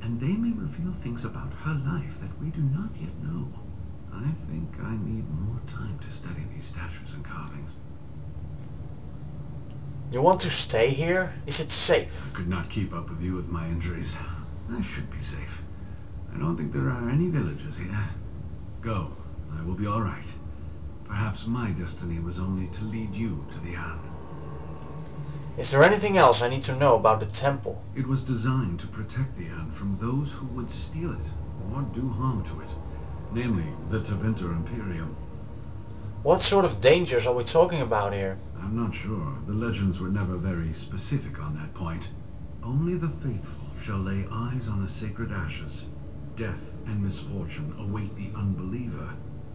and they may reveal things about her life that we do not yet know. I think I need more time to study these statues and carvings. You want to stay here? Is it safe? I could not keep up with you with my injuries. I should be safe. I don't think there are any villagers here. Go. I will be all right. Perhaps my destiny was only to lead you to the Anne. Is there anything else I need to know about the temple? It was designed to protect the Anne from those who would steal it or do harm to it. Namely, the Tevinter Imperium. What sort of dangers are we talking about here? I'm not sure. The legends were never very specific on that point. Only the faithful shall lay eyes on the sacred ashes. Death and misfortune await the unbeliever.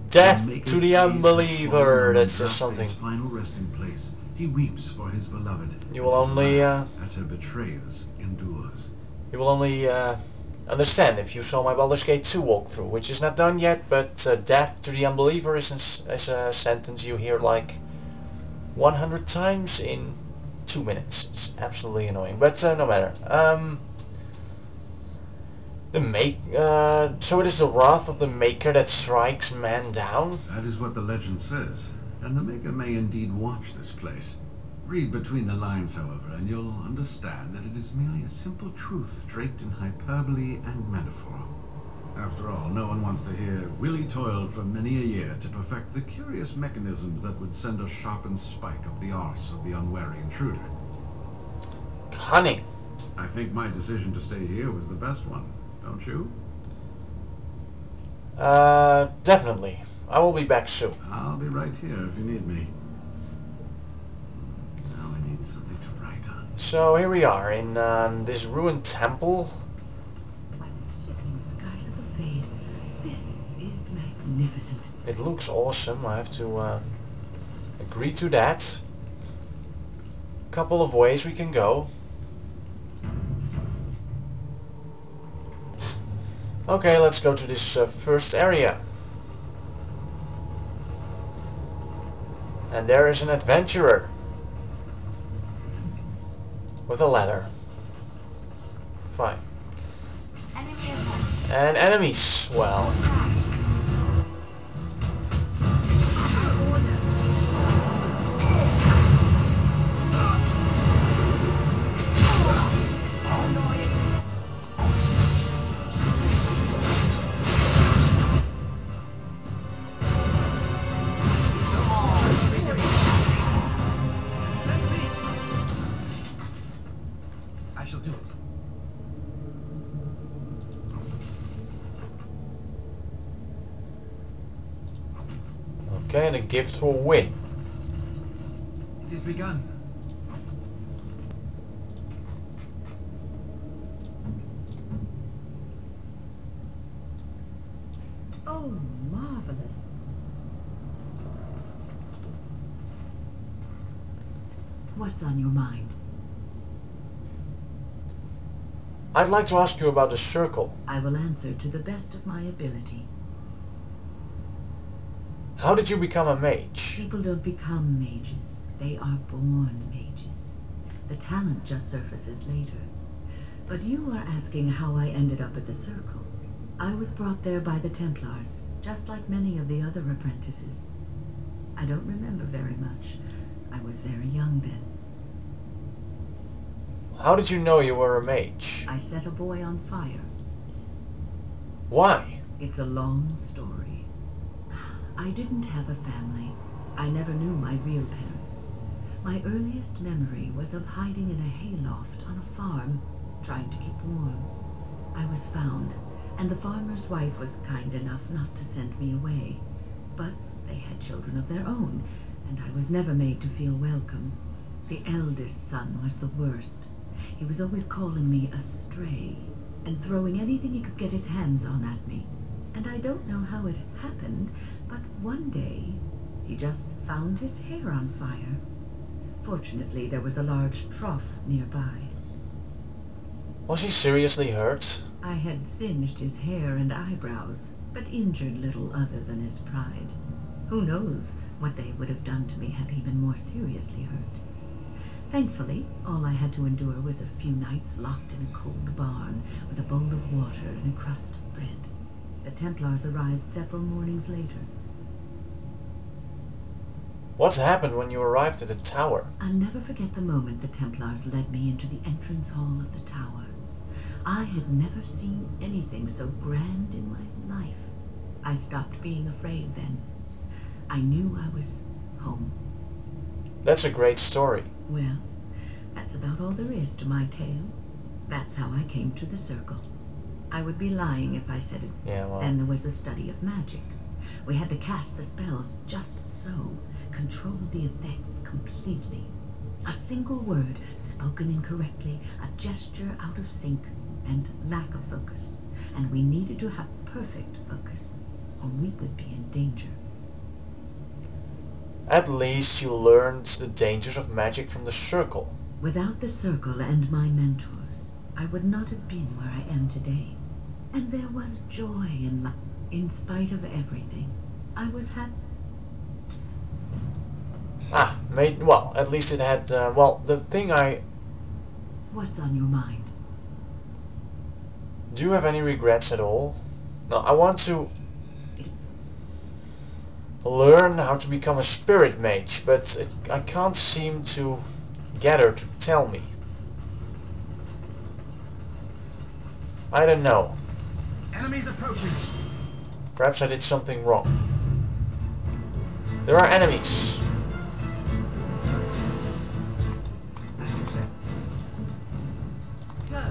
Death to the unbeliever. That's just something. His final resting place. He weeps for his beloved. You will only at her betrayers endures. You will only understand if you saw my Baldur's Gate 2 walkthrough, which is not done yet, but death to the unbeliever is a sentence you hear like 100 times in 2 minutes. It's absolutely annoying, but no matter. So it is the wrath of the Maker that strikes man down? That is what the legend says, and the Maker may indeed watch this place. Read between the lines, however, and you'll understand that it is merely a simple truth draped in hyperbole and metaphor. After all, no one wants to hear Willie toiled for many a year to perfect the curious mechanisms that would send a sharpened spike up the arse of the unwary intruder. Cunning. I think my decision to stay here was the best one, don't you? Definitely. I will be back soon. I'll be right here if you need me. Now I need something to write on. So here we are in this ruined temple. By the shifting skies of the Fade, this is magnificent. It looks awesome. I have to agree to that. Couple of ways we can go. Okay, let's go to this first area. And there is an adventurer with a ladder. Fine. And enemies, well. Okay, and a gift for win. It has begun. Oh, marvelous. What's on your mind? I'd like to ask you about the circle. I will answer to the best of my ability. How did you become a mage? People don't become mages. They are born mages. The talent just surfaces later. But you are asking how I ended up at the Circle. I was brought there by the Templars, just like many of the other apprentices. I don't remember very much. I was very young then. How did you know you were a mage? I set a boy on fire. Why? It's a long story. I didn't have a family. I never knew my real parents. My earliest memory was of hiding in a hayloft on a farm, trying to keep warm. I was found, and the farmer's wife was kind enough not to send me away. But they had children of their own, and I was never made to feel welcome. The eldest son was the worst. He was always calling me a stray, and throwing anything he could get his hands on at me. And I don't know how it happened, but one day, he just found his hair on fire. Fortunately, there was a large trough nearby. Was he seriously hurt? I had singed his hair and eyebrows, but injured little other than his pride. Who knows what they would have done to me had he been more seriously hurt. Thankfully, all I had to endure was a few nights locked in a cold barn with a bowl of water and a crust of bread. The Templars arrived several mornings later. What happened when you arrived at the tower? I'll never forget the moment the Templars led me into the entrance hall of the tower. I had never seen anything so grand in my life. I stopped being afraid then. I knew I was home. That's a great story. Well, that's about all there is to my tale. That's how I came to the circle. I would be lying if I said it. Yeah, well. Then there was the study of magic. We had to cast the spells just so, control the effects completely. A single word spoken incorrectly, a gesture out of sync, and lack of focus. And we needed to have perfect focus, or we would be in danger. At least you learned the dangers of magic from the circle. Without the circle and my mentors, I would not have been where I am today. And there was joy in life. In spite of everything, I was happy. Well, at least it had, well, the thing What's on your mind? Do you have any regrets at all? No, I want to learn how to become a spirit mage, but I can't seem to get her to tell me. I don't know. Enemies approaching. Perhaps I did something wrong. There are enemies. As you said. Go.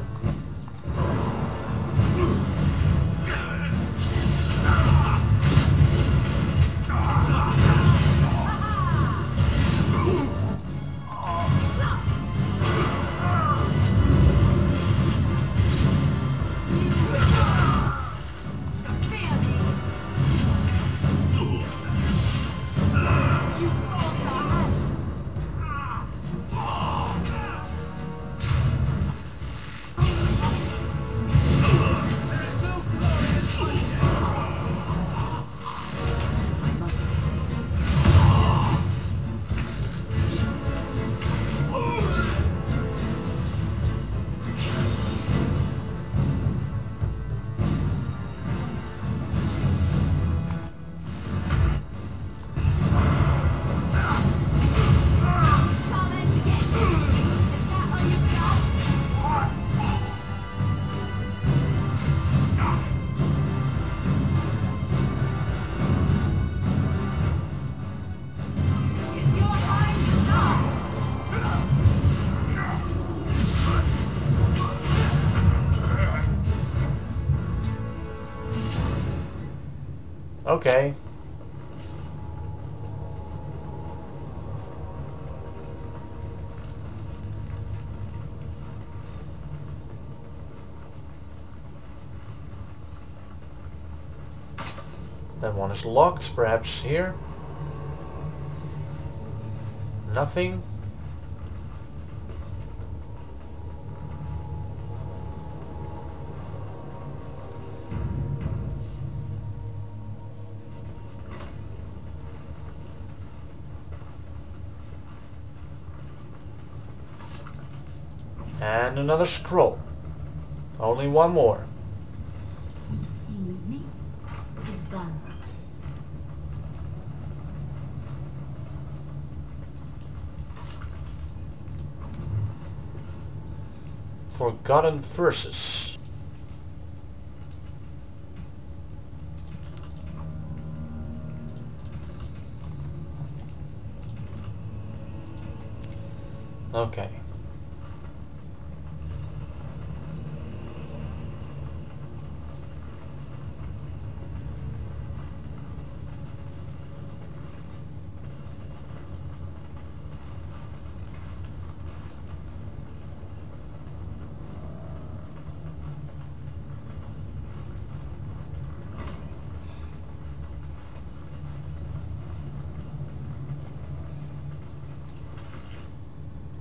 Okay. That one is locked, perhaps here. Nothing. And another scroll. Only one more. You need me? It's done. Forgotten verses. Okay.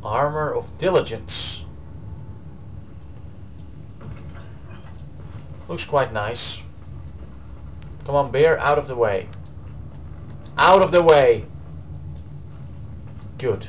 Armor of Diligence. Looks quite nice. Come on, bear, out of the way. Out of the way! Good.